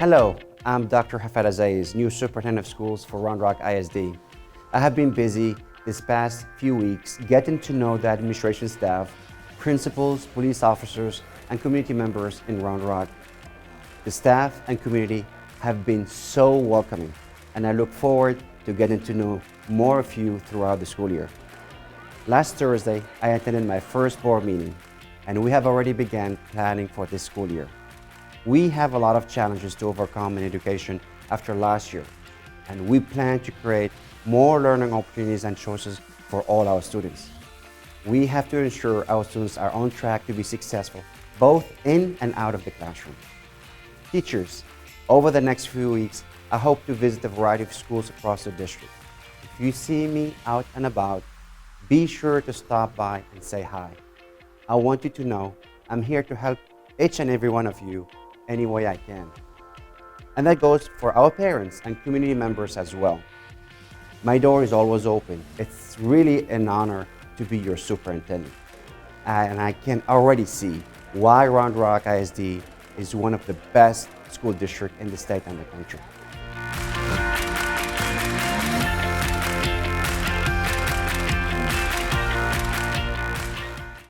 Hello, I'm Dr. Hafed Aziz, new Superintendent of Schools for Round Rock ISD. I have been busy this past few weeks getting to know the administration staff, principals, police officers, and community members in Round Rock. The staff and community have been so welcoming, and I look forward to getting to know more of you throughout the school year. Last Thursday, I attended my first board meeting, and we have already begun planning for this school year. We have a lot of challenges to overcome in education after last year, and we plan to create more learning opportunities and choices for all our students. We have to ensure our students are on track to be successful, both in and out of the classroom. Teachers, over the next few weeks, I hope to visit a variety of schools across the district. If you see me out and about, be sure to stop by and say hi. I want you to know I'm here to help each and every one of you any way I can. And that goes for our parents and community members as well. My door is always open. It's really an honor to be your superintendent. And I can already see why Round Rock ISD is one of the best school districts in the state and the country.